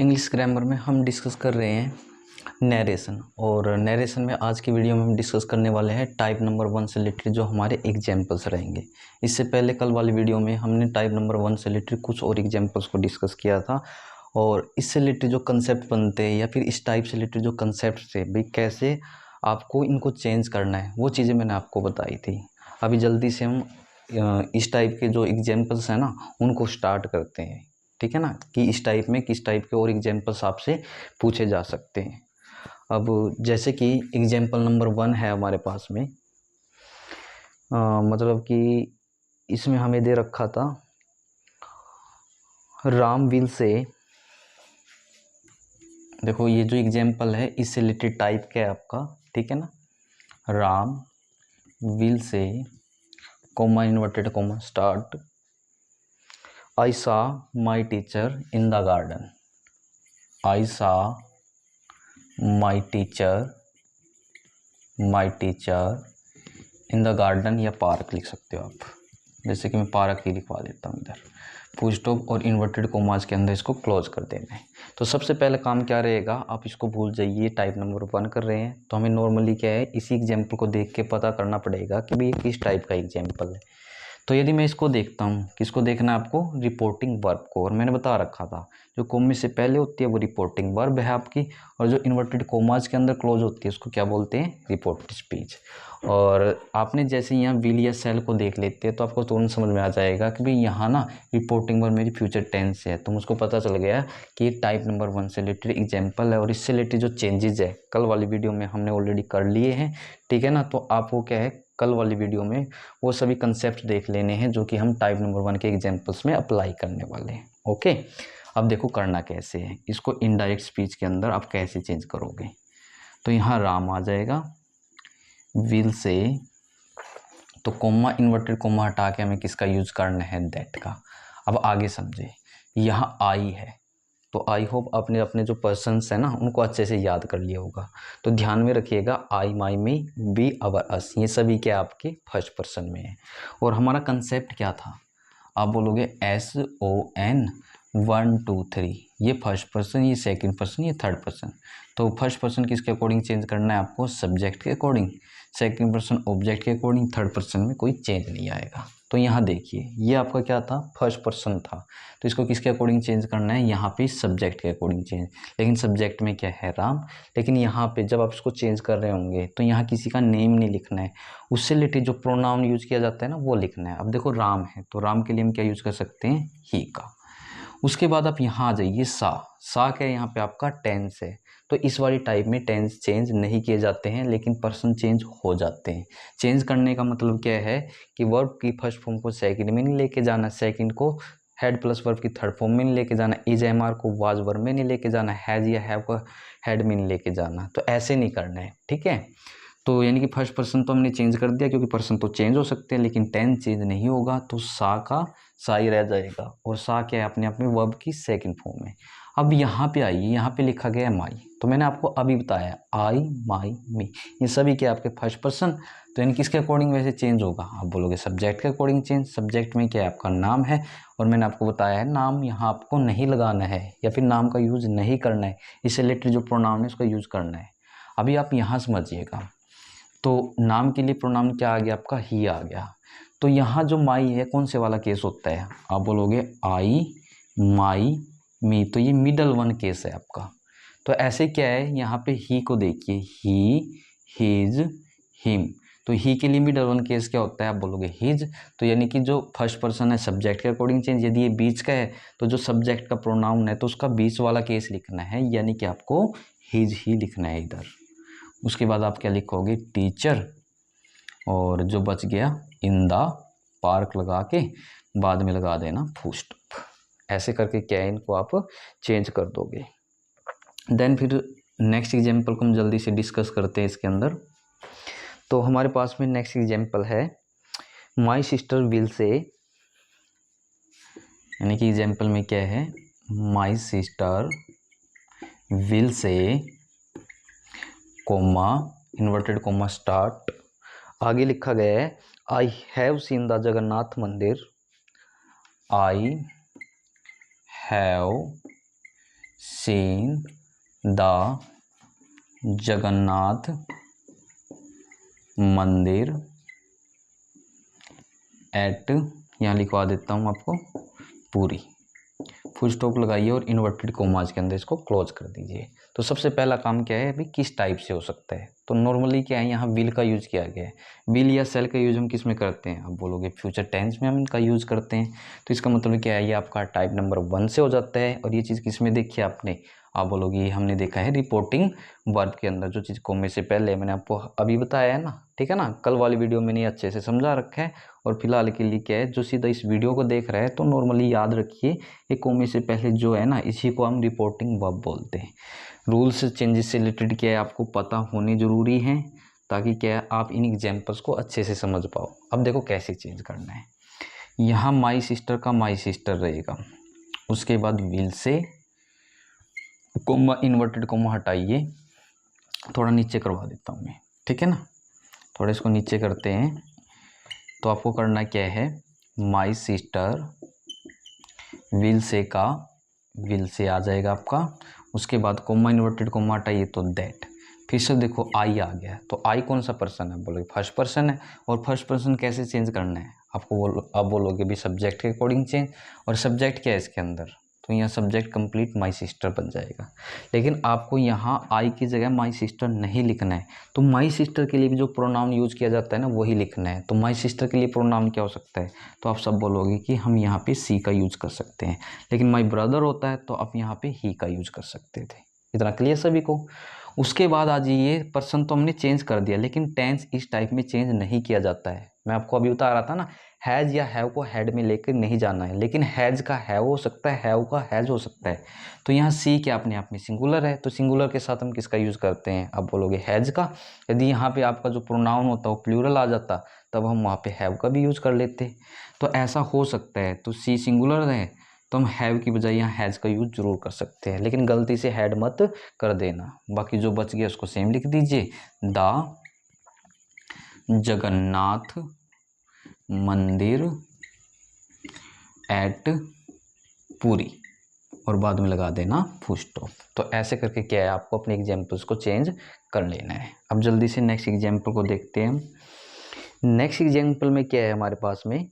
English grammar में हम discuss कर रहे हैं नरेशन। और नरेशन में आज की वीडियो में हम डिस्कस करने वाले हैं टाइप नंबर 1 से रिलेटेड जो हमारे एग्जाम्पल्स रहेंगे। इससे पहले कल वाली वीडियो में हमने टाइप नंबर 1 से रिलेटेड कुछ और एग्जाम्पल्स को डिस्कस किया था, और इससे रिलेटेड जो कंसेप्ट बनते हैं या फिर इस टाइप से रिलेटेड जो कंसेप्ट थे भाई कैसे आपको इनको चेंज करना है वो चीज़ें मैंने आपको बताई थी। अभी जल्दी से हम इस टाइप के जो एग्जाम्पल्स हैं ना उनको स्टार्ट करते हैं, ठीक है ना, कि इस टाइप में किस टाइप के और एग्जाम्पल्स आपसे पूछे जा सकते हैं। अब जैसे कि एग्जाम्पल नंबर 1 है हमारे पास में, मतलब कि इसमें हमें दे रखा था राम विल से। देखो ये जो एग्जाम्पल है इससे रिलेटेड टाइप क्या है आपका, ठीक है ना। Ram will say comma inverted comma start I saw my teacher in the garden. I saw my teacher in the garden, या पार्क लिख सकते हो आप। जैसे कि मैं पार्क ही लिखवा देता हूँ इधर। फुल स्टॉप और इन्वर्टेड कोमास के अंदर इसको क्लोज कर देना है। तो सबसे पहले काम क्या रहेगा, आप इसको भूल जाइए। टाइप नंबर 1 कर रहे हैं तो हमें नॉर्मली क्या है, इसी एग्जाम्पल को देख के पता करना पड़ेगा कि भाई किस टाइप का एग्जाम्पल है। तो यदि मैं इसको देखता हूँ, किसको देखना है आपको, रिपोर्टिंग वर्ब को। और मैंने बता रखा था जो कोमे से पहले होती है वो रिपोर्टिंग वर्ब है आपकी, और जो इन्वर्टेड कोमास के अंदर क्लोज होती है उसको क्या बोलते हैं, रिपोर्टेड स्पीच। और आपने जैसे यहाँ विल या सेल को देख लेते हैं तो आपको तुरंत समझ में आ जाएगा कि भाई यहाँ ना रिपोर्टिंग वर्ब मेरी फ्यूचर टेंस है। तो मुझको पता चल गया कि टाइप नंबर 1 से रिलेटेड एग्जाम्पल है, और इससे रिलेटेड जो चेंजेस है कल वाली वीडियो में हमने ऑलरेडी कर लिए हैं, ठीक है ना। तो आपको क्या है, कल वाली वीडियो में वो सभी कंसेप्ट देख लेने हैं जो कि हम टाइप नंबर 1 के एग्जाम्पल्स में अप्लाई करने वाले हैं। ओके, अब देखो करना कैसे है इसको, इनडायरेक्ट स्पीच के अंदर आप कैसे चेंज करोगे। तो यहाँ राम आ जाएगा, विल से, तो कोमा इन्वर्टेड कोमा हटा के हमें किसका यूज करना है, दैट का। अब आगे समझे, यहाँ आई है तो आई होप आपने अपने जो पर्सन्स हैं ना उनको अच्छे से याद कर लिया होगा। तो ध्यान में रखिएगा, आई माई मी बी अवर अस, ये सभी क्या आपके फर्स्ट पर्सन में है। और हमारा कंसेप्ट क्या था, आप बोलोगे SON 1 2 3, ये फर्स्ट पर्सन, ये सेकंड पर्सन, ये थर्ड पर्सन। तो फर्स्ट पर्सन किसके अकॉर्डिंग चेंज करना है आपको, सब्जेक्ट के अकॉर्डिंग। सेकंड पर्सन ऑब्जेक्ट के अकॉर्डिंग। थर्ड पर्सन में कोई चेंज नहीं आएगा। तो यहाँ देखिए ये आपका क्या था, फर्स्ट पर्सन था, तो इसको किसके अकॉर्डिंग चेंज करना है, यहाँ पे सब्जेक्ट के अकॉर्डिंग चेंज। लेकिन सब्जेक्ट में क्या है, राम। लेकिन यहाँ पे जब आप इसको चेंज कर रहे होंगे तो यहाँ किसी का नेम नहीं लिखना है, उससे रिलेटेड जो प्रोनाउन यूज किया जाता है ना वो लिखना है। अब देखो राम है तो राम के लिए हम क्या यूज कर सकते हैं, ही का। उसके बाद आप यहाँ आ जाइए, सा क्या है यहाँ पे आपका टेंस है। तो इस वाली टाइप में टेंस चेंज नहीं किए जाते हैं लेकिन पर्सन चेंज हो जाते हैं। चेंज करने का मतलब क्या है कि वर्ब की फर्स्ट फॉर्म को सेकंड में नहीं लेके जाना, सेकंड को हेड प्लस वर्ब की थर्ड फॉर्म में नहीं लेके जाना, इज एम आर को वाज वर्ब में नहीं लेके जाना, हैज या हैव को हेड में नहीं लेके जाना। तो ऐसे नहीं करना है, ठीक है। तो यानी कि फर्स्ट पर्सन तो हमने चेंज कर दिया क्योंकि पर्सन तो चेंज हो सकते हैं लेकिन टेंस चेंज नहीं होगा, तो सा का सा ही रह जाएगा। और सा क्या है, अपने आप में वर्ब की सेकंड फॉर्म है। अब यहाँ पे आइए, यहाँ पे लिखा गया है माई, तो मैंने आपको अभी बताया आई माई मी, ये सभी क्या आपके फर्स्ट पर्सन। तो यानी किसके अकॉर्डिंग वैसे चेंज होगा, आप बोलोगे सब्जेक्ट के अकॉर्डिंग चेंज। सब्जेक्ट में क्या है, आपका नाम है, और मैंने आपको बताया है नाम यहाँ आपको नहीं लगाना है या फिर नाम का यूज नहीं करना है, इससे रिलेटेड जो प्रोनाउन है उसका यूज करना है। अभी आप यहाँ समझिएगा, तो नाम के लिए प्रोनाउन क्या आ गया आपका, ही आ गया। तो यहाँ जो माई है कौन से वाला केस होता है, आप बोलोगे आई माई मी, तो ये मिडल वन केस है आपका। तो ऐसे क्या है, यहाँ पे ही को देखिए, ही हिज हिम, तो ही के लिए मिडल वन केस क्या होता है, आप बोलोगे हिज। तो यानी कि जो फर्स्ट पर्सन है सब्जेक्ट के अकॉर्डिंग चेंज, यदि ये बीच का है तो जो सब्जेक्ट का प्रोनाउन है तो उसका बीच वाला केस लिखना है, यानी कि आपको हिज ही लिखना है इधर। उसके बाद आप क्या लिखोगे, टीचर, और जो बच गया इन द पार्क लगा के बाद में लगा देना फुल स्टॉप। ऐसे करके क्या है, इनको आप चेंज कर दोगे। देन फिर नेक्स्ट एग्जाम्पल को हम जल्दी से डिस्कस करते हैं इसके अंदर। तो हमारे पास में नेक्स्ट एग्जाम्पल है, माई सिस्टर विल से, यानी कि एग्जाम्पल में क्या है, my sister will say comma inverted comma start, आगे लिखा गया है I have seen the Jagannath mandir, I have seen the Jagannath mandir at, यहाँ लिखवा देता हूँ आपको, पूरी। फुल स्टॉप लगाइए और इन्वर्टेड कोमाज के अंदर इसको क्लोज कर दीजिए। तो सबसे पहला काम क्या है अभी, किस टाइप से हो सकता है। तो नॉर्मली क्या है, यहाँ विल का यूज़ किया गया है। विल या सेल का यूज़ हम किस में करते हैं, आप बोलोगे फ्यूचर टेंस में हम इनका यूज़ करते हैं। तो इसका मतलब क्या है, ये आपका टाइप नंबर 1 से हो जाता है। और ये चीज़ किस में देखी है आपने, आप बोलोगे ये हमने देखा है रिपोर्टिंग वर्ब के अंदर, जो चीज़ कोमे से पहले मैंने आपको अभी बताया है ना, ठीक है ना। कल वाली वीडियो में नहीं अच्छे से समझा रखा है। और फिलहाल के लिए क्या है, जो सीधा इस वीडियो को देख रहा है तो नॉर्मली याद रखिए, ये कोमे से पहले जो है ना, इसी को हम रिपोर्टिंग वर्ब बोलते हैं। रूल्स चेंजेस से रिलेटेड क्या है आपको पता होने ज़रूरी है, ताकि क्या है आप इन एग्जाम्पल्स को अच्छे से समझ पाओ। अब देखो कैसे चेंज करना है। यहाँ माई सिस्टर का माई सिस्टर रहेगा, उसके बाद will say comma, inverted coma हटाइए, थोड़ा नीचे करवा देता हूँ मैं, ठीक है ना। थोड़ा इसको नीचे करते हैं। तो आपको करना क्या है, माई सिस्टर विल से का विल से आ जाएगा आपका, उसके बाद कोमा, इन्वर्टेड कोमा हटाइए तो दैट। फिर से देखो आई आ गया, तो आई कौन सा पर्सन है, बोलोगे फर्स्ट पर्सन है। और फर्स्ट पर्सन कैसे चेंज करना है आपको, आप बोलोगे भी सब्जेक्ट के अकॉर्डिंग चेंज। और सब्जेक्ट क्या है इसके अंदर, तो यहाँ सब्जेक्ट कंप्लीट माई सिस्टर बन जाएगा। लेकिन आपको यहाँ आई की जगह माई सिस्टर नहीं लिखना है। तो माई सिस्टर के लिए भी जो प्रोनाउन यूज़ किया जाता है ना, वही लिखना है। तो माई सिस्टर के लिए प्रोनाउन क्या हो सकता है, तो आप सब बोलोगे कि हम यहाँ पे सी का यूज़ कर सकते हैं। लेकिन माई ब्रदर होता है तो आप यहाँ पे ही का यूज़ कर सकते थे। इतना क्लियर सभी को। उसके बाद आ जाइए, पर्सन तो हमने चेंज कर दिया, लेकिन टेंस इस टाइप में चेंज नहीं किया जाता है। मैं आपको अभी बता रहा था ना, हैज़ या हैव को हैड में लेकर नहीं जाना है, लेकिन हैज़ का हैव हो सकता है, हैव का हैज़ हो सकता है। तो यहाँ सी क्या अपने आप में सिंगुलर है, तो सिंगुलर के साथ हम किसका यूज़ करते हैं, आप बोलोगे हैज़ का। यदि यहाँ पे आपका जो प्रोनाउन होता है वो प्लूरल आ जाता, तब हम वहाँ पे हैव का भी यूज़ कर लेते। तो ऐसा हो सकता है। तो सी सिंगुलर है तो हम हैव की बजाय यहाँ हैज़ का यूज़ जरूर कर सकते हैं, लेकिन गलती से हैड मत कर देना। बाकी जो बच गया उसको सेम लिख दीजिए, द जगन्नाथ मंदिर एट पूरी, और बाद में लगा देना फुल स्टॉप। तो ऐसे करके क्या है, आपको अपने एग्जाम्पल्स को चेंज कर लेना है। अब जल्दी से नेक्स्ट एग्जाम्पल को देखते हैं। नेक्स्ट एग्जाम्पल में क्या है हमारे पास में,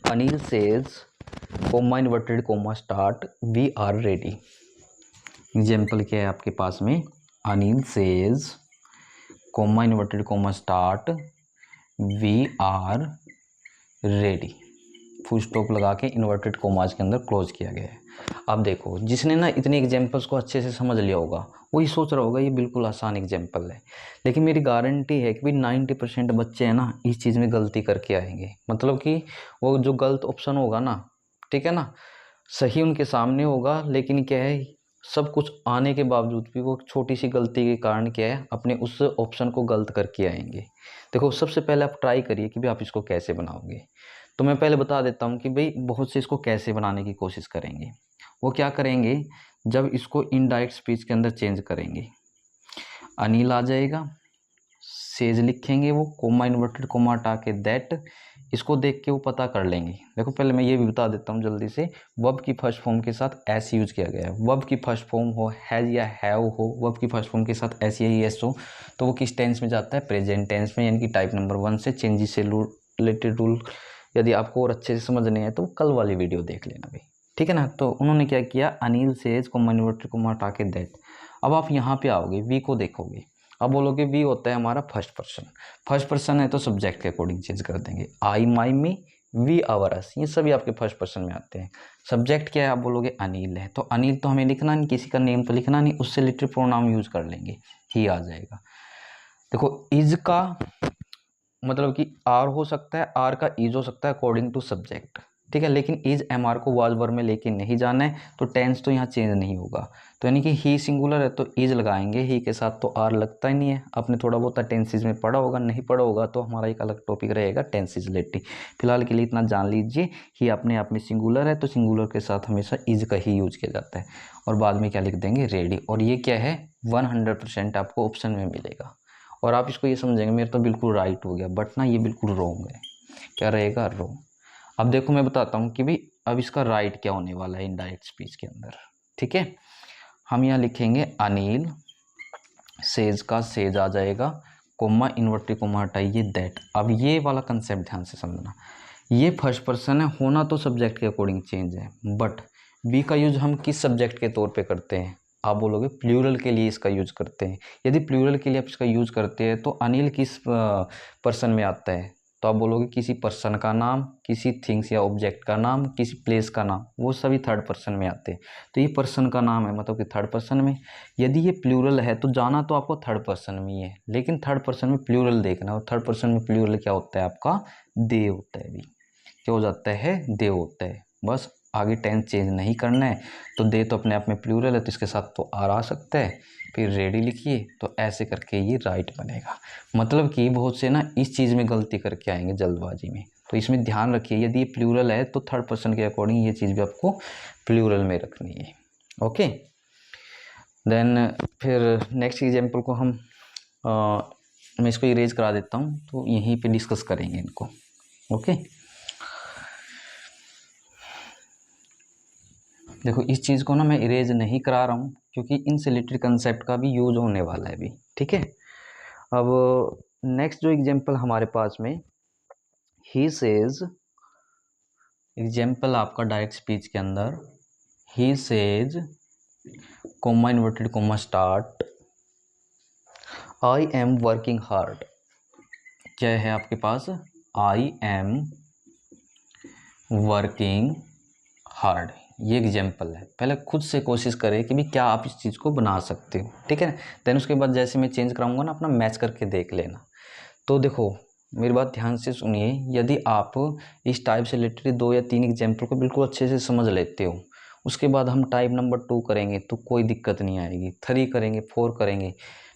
Anil says comma, inverted comma start, we are ready. Example क्या है आपके पास में, Anil says comma, inverted comma start, we are ready. Full stop लगा के इन्वर्टेड कोमाज के अंदर क्लोज किया गया है। अब देखो, जिसने ना इतने एग्जाम्पल्स को अच्छे से समझ लिया होगा वही सोच रहा होगा ये बिल्कुल आसान एग्जाम्पल है। लेकिन मेरी गारंटी है कि भाई 90% बच्चे हैं ना, इस चीज़ में गलती करके आएंगे। मतलब कि वो जो गलत ऑप्शन होगा ना, ठीक है ना, सही उनके सामने होगा, लेकिन क्या है, सब कुछ आने के बावजूद भी वो छोटी सी गलती के कारण क्या है, अपने उस ऑप्शन को गलत करके आएंगे। देखो, सबसे पहले आप ट्राई करिए कि भाई आप इसको कैसे बनाओगे। तो मैं पहले बता देता हूँ कि भाई बहुत से इसको कैसे बनाने की कोशिश करेंगे। वो क्या करेंगे, जब इसको इनडायरेक्ट स्पीच के अंदर चेंज करेंगे, अनिल आ जाएगा, सेज लिखेंगे, वो कोमा, इन्वर्टेड कोमा हटा के दैट, इसको देख के वो पता कर लेंगे। देखो, पहले मैं ये भी बता देता हूँ जल्दी से, वर्ब की फर्स्ट फॉर्म के साथ एस यूज किया गया है। वर्ब की फर्स्ट फॉर्म हो हैज़ या हैव हो, वर्ब की फर्स्ट फॉर्म के साथ एस या एस हो, तो वो किस टेंस में जाता है, प्रेजेंट टेंस में, यानी कि टाइप नंबर 1 से। चेंजेस से रिलेटेड रूल यदि आपको और अच्छे से समझने हैं तो कल वाली वीडियो देख लेना भाई, ठीक है ना। तो उन्होंने क्या किया, Anil says comma, inverted comma हटा के दैट। अब आप यहाँ पे आओगे, वी को देखोगे। अब बोलोगे वी होता है हमारा फर्स्ट पर्सन। फर्स्ट पर्सन है तो सब्जेक्ट के अकॉर्डिंग चेंज कर देंगे, आई, माई, मी, वी, आवर, अस, ये सभी आपके फर्स्ट पर्सन में आते हैं। सब्जेक्ट क्या है, आप बोलोगे अनिल है, तो अनिल तो हमें लिखना नहीं, किसी का नेम तो लिखना नहीं, उससे रिलेटेड प्रोनाउन यूज कर लेंगे, ही आ जाएगा। देखो, इज का मतलब कि आर हो सकता है, आर का इज हो सकता है अकॉर्डिंग टू सब्जेक्ट, ठीक है। लेकिन इज एम आर को वाज वर्ब में लेके नहीं जाना है, तो टेंस तो यहाँ चेंज नहीं होगा। तो यानी कि ही सिंगुलर है तो इज लगाएंगे, ही के साथ तो आर लगता ही नहीं है। आपने थोड़ा बहुत टेंसेज में पढ़ा होगा, नहीं पढ़ा होगा तो हमारा एक अलग टॉपिक रहेगा टेंसेज रिलेटेड। फिलहाल के लिए इतना जान लीजिए, ही अपने आप में सिंगुलर है तो सिंगुलर के साथ हमेशा इज का ही यूज किया जाता है। और बाद में क्या लिख देंगे, रेडी। और ये क्या है, 100% आपको ऑप्शन में मिलेगा। और आप इसको ये समझेंगे मेरा तो बिल्कुल राइट हो गया, बट ना ये बिल्कुल रॉन्ग है। क्या रहेगा, रॉन्ग। अब देखो मैं बताता हूँ कि भाई अब इसका राइट क्या होने वाला है इनडायरेक्ट स्पीच के अंदर, ठीक है। हम यहाँ लिखेंगे अनिल सेज का सेज आ जाएगा, कोमा इन्वर्टेड कोमा हटाइए दैट। अब ये वाला कंसेप्ट ध्यान से समझना, ये फर्स्ट पर्सन है, होना तो सब्जेक्ट के अकॉर्डिंग चेंज है, बट बी का यूज हम किस सब्जेक्ट के तौर पे करते हैं? आप बोलोगे प्लूरल के लिए इसका यूज करते हैं। यदि प्लूरल के लिए आप इसका यूज करते हैं तो अनिल किस पर्सन में आता है? तो आप बोलोगे किसी पर्सन का नाम, किसी थिंग्स या ऑब्जेक्ट का नाम, किसी प्लेस का नाम, वो सभी थर्ड पर्सन में आते हैं। तो ये पर्सन का नाम है, मतलब कि थर्ड पर्सन में। यदि ये प्लूरल है तो जाना तो आपको थर्ड पर्सन में ही है, लेकिन थर्ड पर्सन में प्लूरल देखना, और थर्ड पर्सन में प्लूरल क्या होता है आपका? दे होता है। भी क्या हो जाता है? दे होता है। बस आगे टेंस चेंज नहीं करना है। तो दे तो अपने आप में प्लूरल है, तो इसके साथ तो आर आ सकता है, फिर रेडी लिखिए, तो ऐसे करके ये राइट बनेगा। मतलब कि बहुत से ना इस चीज़ में गलती करके आएंगे जल्दबाजी में, तो इसमें ध्यान रखिए, यदि ये प्लूरल है तो थर्ड पर्सन के अकॉर्डिंग ये चीज़ भी आपको प्लूरल में रखनी है। ओके, देन फिर नेक्स्ट एग्जाम्पल को मैं इसको इरेज करा देता हूँ, तो यहीं पे डिस्कस करेंगे इनको। ओके, देखो इस चीज़ को ना मैं इरेज नहीं करा रहा हूँ क्योंकि इन रिलेटेड कंसेप्ट का भी यूज होने वाला है अभी, ठीक है। अब नेक्स्ट जो एग्जाम्पल हमारे पास में, ही सेज, एग्जाम्पल आपका डायरेक्ट स्पीच के अंदर, he says comma inverted comma start, I am working hard. क्या है आपके पास? आई एम वर्किंग हार्ड, ये एग्जाम्पल है। पहले खुद से कोशिश करें कि भी क्या आप इस चीज़ को बना सकते हो, ठीक है ना। देन उसके बाद जैसे मैं चेंज कराऊंगा ना, अपना मैच करके देख लेना। तो देखो मेरी बात ध्यान से सुनिए, यदि आप इस टाइप से रिलेटेड 2 या 3 एग्जाम्पल को बिल्कुल अच्छे से समझ लेते हो, उसके बाद हम टाइप नंबर 2 करेंगे तो कोई दिक्कत नहीं आएगी, 3 करेंगे, 4 करेंगे,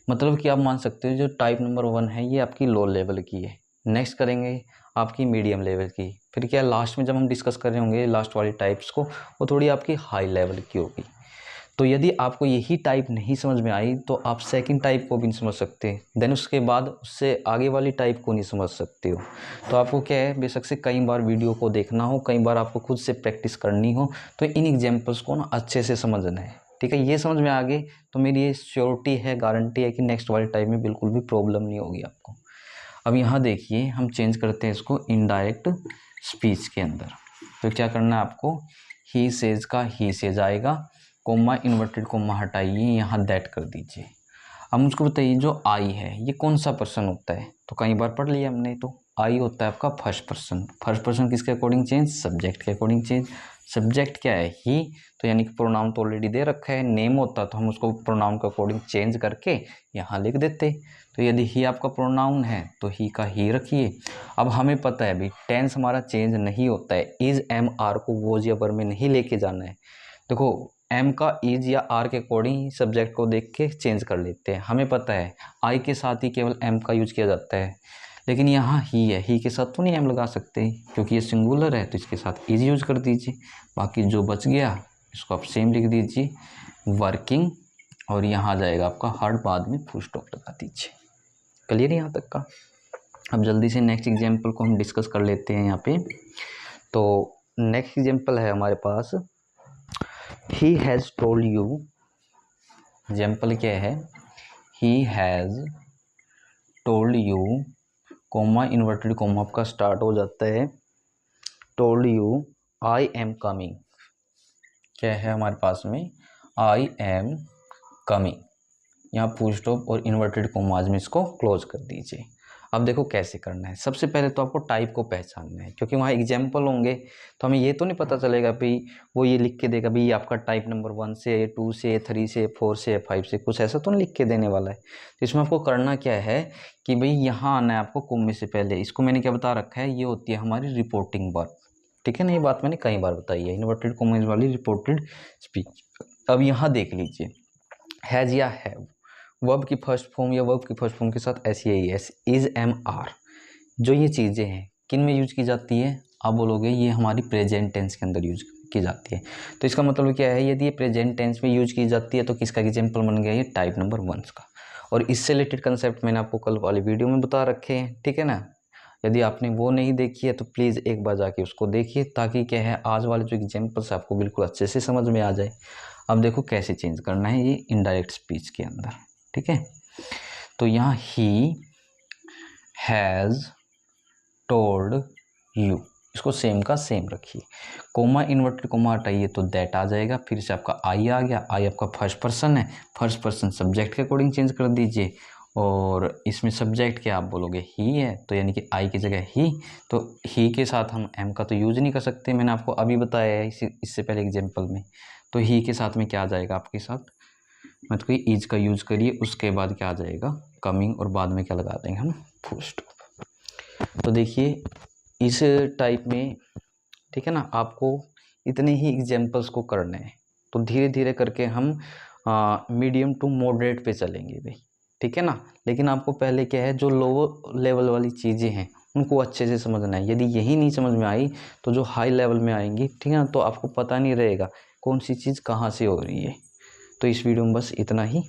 मतलब कि आप मान सकते हो जो टाइप नंबर 1 है ये आपकी लो लेवल की है, नेक्स्ट करेंगे आपकी मीडियम लेवल की, फिर क्या लास्ट में जब हम डिस्कस कर रहे होंगे लास्ट वाली टाइप्स को, वो थोड़ी आपकी हाई लेवल की होगी। तो यदि आपको यही टाइप नहीं समझ में आई तो आप सेकंड टाइप को भी नहीं समझ सकते, देन उसके बाद उससे आगे वाली टाइप को नहीं समझ सकते हो। तो आपको क्या है, बेशक से कई बार वीडियो को देखना हो, कई बार आपको खुद से प्रैक्टिस करनी हो, तो इन एग्जाम्पल्स को ना अच्छे से समझना है, ठीक है। ये समझ में आ गए तो मेरी ये श्योरिटी है, गारंटी है कि नेक्स्ट वाली टाइप में बिल्कुल भी प्रॉब्लम नहीं होगी आपको। अब यहाँ देखिए हम चेंज करते हैं इसको इनडायरेक्ट स्पीच के अंदर। तो क्या करना है आपको, ही सेज का ही सेज आएगा, कोमा इन्वर्टेड कोमा हटाइए, यहाँ दैट कर दीजिए। अब मुझको बताइए जो आई है ये कौन सा पर्सन होता है? तो कई बार पढ़ लिया हमने, तो आई होता है आपका फर्स्ट पर्सन। फर्स्ट पर्सन किसके अकॉर्डिंग चेंज? सब्जेक्ट के अकॉर्डिंग चेंज। सब्जेक्ट क्या है? ही, तो यानी कि प्रोनाउन तो ऑलरेडी दे रखा है, नेम होता तो हम उसको प्रोनाउन के अकॉर्डिंग चेंज करके यहाँ लिख देते। तो यदि ही आपका प्रोनाउन है तो ही का ही रखिए। अब हमें पता है भाई टेंस हमारा चेंज नहीं होता है, इज एम आर को वॉज या वर में नहीं लेके जाना है। देखो एम का इज या आर के अकॉर्डिंग सब्जेक्ट को देख के चेंज कर लेते हैं, हमें पता है आई के साथ ही केवल एम का यूज किया जाता है, लेकिन यहाँ ही है, ही के साथ तो नहीं एम लगा सकते क्योंकि ये सिंगुलर है, तो इसके साथ इज यूज कर दीजिए। बाकी जो बच गया इसको आप सेम लिख दीजिए, वर्किंग, और यहाँ आ जाएगा आपका हार्ड, बाद में फुल स्टॉप लगा दीजिए। क्लियर यहाँ तक का? अब जल्दी से नेक्स्ट एग्जाम्पल को हम डिस्कस कर लेते हैं यहाँ पे। तो नेक्स्ट एग्जाम्पल है हमारे पास, he has told you. Example क्या है? He has told you, comma inverted comma आपका स्टार्ट हो जाता है, told you I am coming. क्या है हमारे पास में? आई एम कमिंग, यहाँ फुल स्टॉप और इन्वर्टेड कोमाज में इसको क्लोज कर दीजिए। अब देखो कैसे करना है। सबसे पहले तो आपको टाइप को पहचानना है, क्योंकि वहाँ एग्जाम्पल होंगे तो हमें ये तो नहीं पता चलेगा भाई वो ये लिख के देगा भाई ये आपका टाइप नंबर 1 से 2 से 3 से 4 से 5 से, कुछ ऐसा तो नहीं लिख के देने वाला है। तो इसमें आपको करना क्या है कि भाई यहाँ आना है आपको कोमे से पहले। इसको मैंने क्या बता रखा है, ये होती है हमारी रिपोर्टिंग वर्ब, ठीक है ना। ये बात मैंने कई बार बताई है, इन्वर्टेड कोमेज वाली रिपोर्टेड स्पीच। अब यहाँ देख लीजिए, हैज़ या हैव, वर्ब की फर्स्ट फॉर्म या वर्ब की फर्स्ट फॉर्म के साथ एस या एस, इज एम आर, जो ये चीज़ें हैं किन में यूज की जाती है? आप बोलोगे ये हमारी प्रेजेंट टेंस के अंदर यूज की जाती है। तो इसका मतलब क्या है, यदि ये प्रेजेंट टेंस में यूज की जाती है तो किसका एग्जाम्पल बन गया? ये टाइप नंबर 1 का। और इससे रिलेटेड कंसेप्ट मैंने आपको कल वाली वीडियो में बता रखे हैं, ठीक है ना। यदि आपने वो नहीं देखी है तो प्लीज़ एक बार जाके उसको देखिए, ताकि क्या है आज वाले जो एग्जाम्पल्स आपको बिल्कुल अच्छे से समझ में आ जाए। अब देखो कैसे चेंज करना है ये इनडायरेक्ट स्पीच के अंदर, ठीक है। तो यहाँ ही हैज़ टोल्ड यू, इसको सेम का सेम रखिए, कोमा इन्वर्टेड कोमा हटाइए तो दैट आ जाएगा, फिर से आपका आई आ गया, आई आपका फर्स्ट पर्सन है, फर्स्ट पर्सन सब्जेक्ट के अकॉर्डिंग चेंज कर दीजिए, और इसमें सब्जेक्ट क्या आप बोलोगे ही है, तो यानी कि आई की जगह ही, तो ही के साथ हम एम का तो यूज नहीं कर सकते, मैंने आपको अभी बताया है इससे पहले एग्जाम्पल में। तो ही के साथ में क्या आ जाएगा आपके साथ, मतलब कि ईज का यूज करिए, उसके बाद क्या आ जाएगा कमिंग, और बाद में क्या लगा देंगे हम फुल स्टॉप। तो देखिए इस टाइप में, ठीक है ना, आपको इतने ही एग्जाम्पल्स को करने हैं, तो धीरे धीरे करके हम मीडियम टू मॉडरेट पे चलेंगे भाई, ठीक है ना। लेकिन आपको पहले क्या है, जो लोअर लेवल वाली चीज़ें हैं उनको अच्छे से समझना है, यदि यही नहीं समझ में आई तो जो हाई लेवल में आएंगी, ठीक है ना, तो आपको पता नहीं रहेगा कौन सी चीज़ कहाँ से हो रही है। तो इस वीडियो में बस इतना ही।